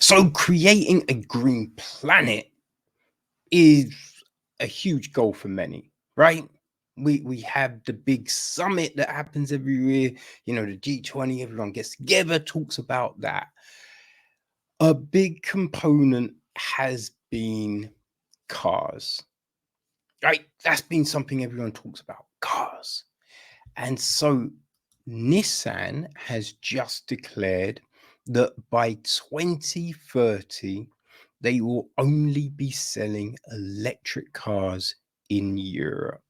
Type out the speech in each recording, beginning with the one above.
So creating a green planet is a huge goal for many, right? We have the big summit that happens every year, the G20, everyone gets together, talks about that. A big component has been cars, right? That's been something everyone talks about, cars. And so Nissan has just declared that by 2030, they will only be selling electric cars in Europe.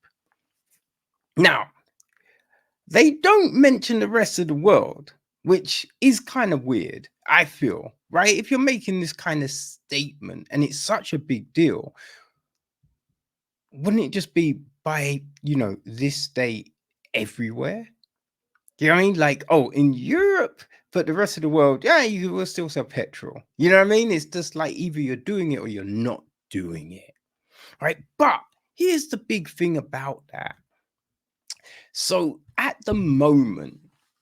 Now, they don't mention the rest of the world, which is kind of weird, I feel, right? If you're making this kind of statement and it's such a big deal, wouldn't it just be by, this date everywhere? Do you know what I mean? Like, oh, in Europe, but the rest of the world, yeah, you will still sell petrol. You know what I mean? It's just like either you're doing it or you're not doing it. Right. But here's the big thing about that. So at the moment,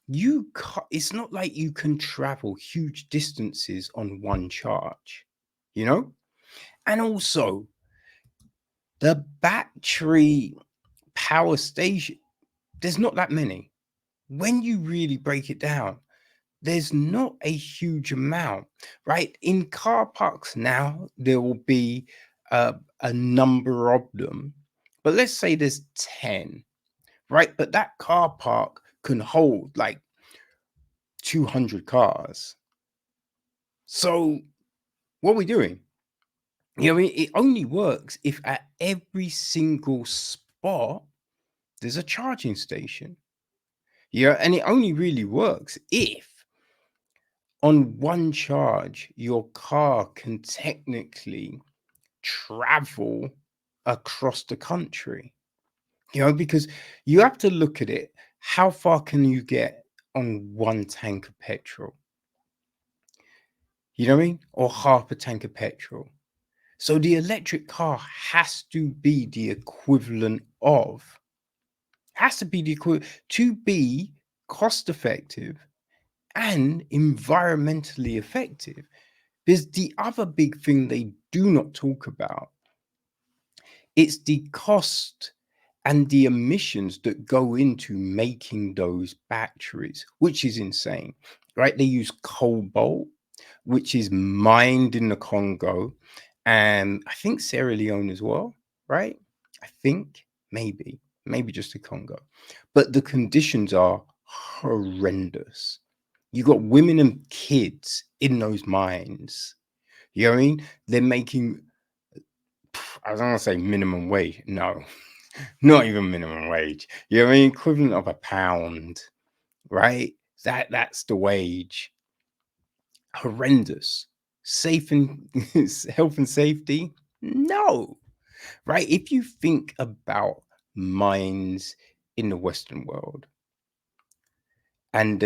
it's not like you can travel huge distances on one charge, you know? And also the battery power station, there's not that many. When you really break it down, there's not a huge amount, right? In car parks now, there will be a number of them, but let's say there's 10, right? But that car park can hold like 200 cars. So what are we doing? You know what I mean? It only works if at every single spot there's a charging station. Yeah, and it only really works if on one charge, your car can technically travel across the country, because you have to look at it. How far can you get on one tank of petrol? You know what I mean? Or half a tank of petrol. So the electric car has to be the equivalent of, to be cost effective and environmentally effective. There's the other big thing they do not talk about. It's the cost and the emissions that go into making those batteries, which is insane, right? They use cobalt, which is mined in the Congo, and I think Sierra Leone as well, right? I think maybe just the Congo. But the conditions are horrendous. You got women and kids in those mines. You know what I mean? They're making, I was gonna say minimum wage. No, not even minimum wage. You know what I mean? Equivalent of £1, right? That's the wage. Horrendous. Safe and health and safety? No. Right? If you think about mines in the Western world and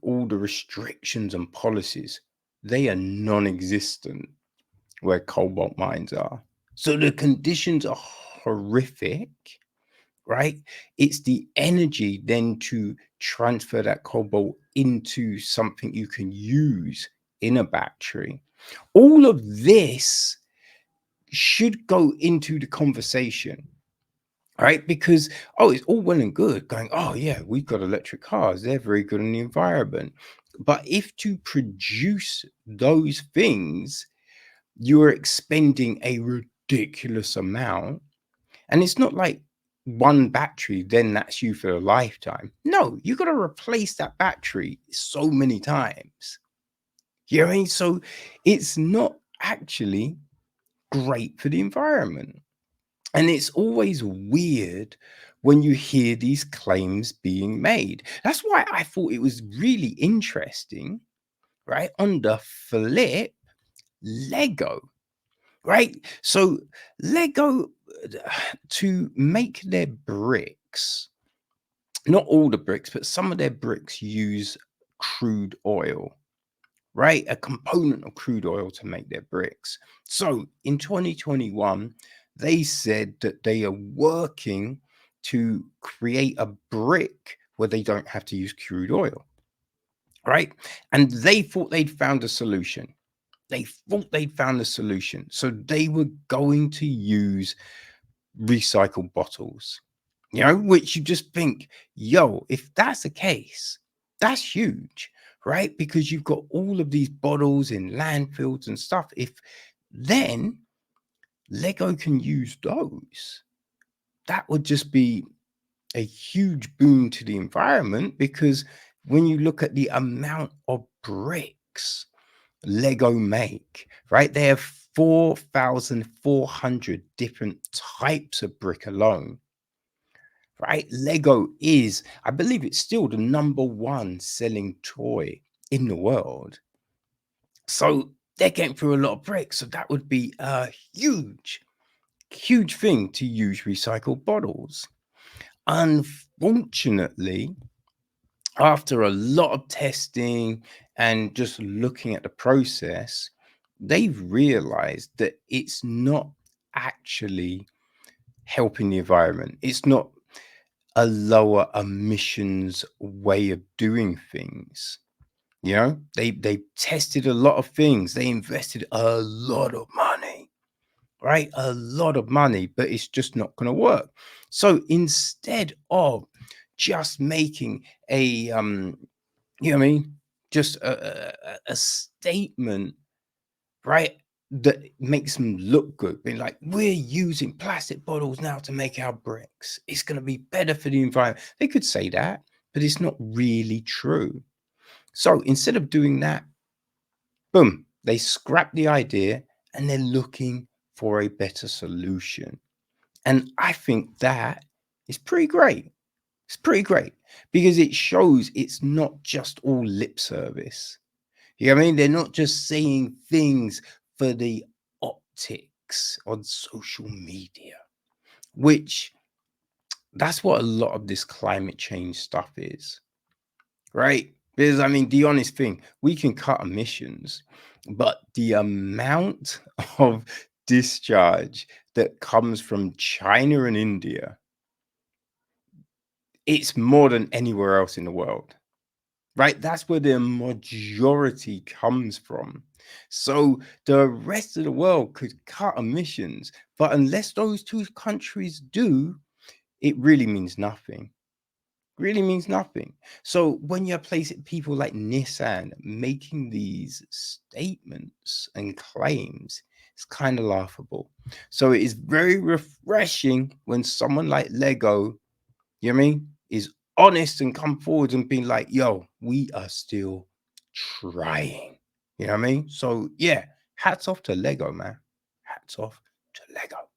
all the restrictions and policies, they are non-existent where cobalt mines are. So the conditions are horrific, right? It's the energy then to transfer that cobalt into something you can use in a battery. All of this should go into the conversation, right? Because, oh, it's all well and good going, oh, yeah, we've got electric cars. They're very good on the environment. But if to produce those things, you're expending a ridiculous amount. And it's not like one battery, then that's you for a lifetime. No, you got to replace that battery so many times. You know what I mean? So it's not actually great for the environment. And it's always weird when you hear these claims being made. That's why I thought it was really interesting, right? On the flip, Lego. Right? So Lego, to make their bricks, not all the bricks, but some of their bricks use crude oil, right? A component of crude oil to make their bricks. So in 2021, they said that they are working to create a brick where they don't have to use crude oil, right? And they thought they'd found a solution. They thought they'd found the solution. So they were going to use recycled bottles, which you just think, yo, if that's the case, that's huge, right? Because you've got all of these bottles in landfills and stuff. If then Lego can use those, that would just be a huge boon to the environment, because when you look at the amount of bricks Lego make, right? They have 4,400 different types of brick alone, right? Lego is, I believe it's still the number one selling toy in the world. So they're getting through a lot of bricks. So that would be a huge, huge thing to use recycled bottles. Unfortunately, after a lot of testing and just looking at the process, they've realized that it's not actually helping the environment. It's not a lower emissions way of doing things. They tested a lot of things. They invested a lot of money, right? A lot of money, but it's just not going to work. So instead of just making a you know what I mean? Just a statement, right? That makes them look good. Being like, we're using plastic bottles now to make our bricks. It's going to be better for the environment. They could say that, but it's not really true. So instead of doing that, boom, they scrap the idea and they're looking for a better solution. And I think that is pretty great. It's pretty great because it shows it's not just all lip service. You know what I mean? They're not just saying things for the optics on social media, which that's what a lot of this climate change stuff is, right? Because I mean, the honest thing, we can cut emissions, but the amount of discharge that comes from China and India, it's more than anywhere else in the world. Right? That's where the majority comes from. So the rest of the world could cut emissions, but unless those two countries do, it really means nothing. Really means nothing. So when you're placing people like Nissan making these statements and claims, it's kind of laughable. So it is very refreshing when someone like Lego, you know what I mean, is honest and come forward and being like, yo, we are still trying. You know what I mean? So yeah, hats off to Lego, man. Hats off to Lego.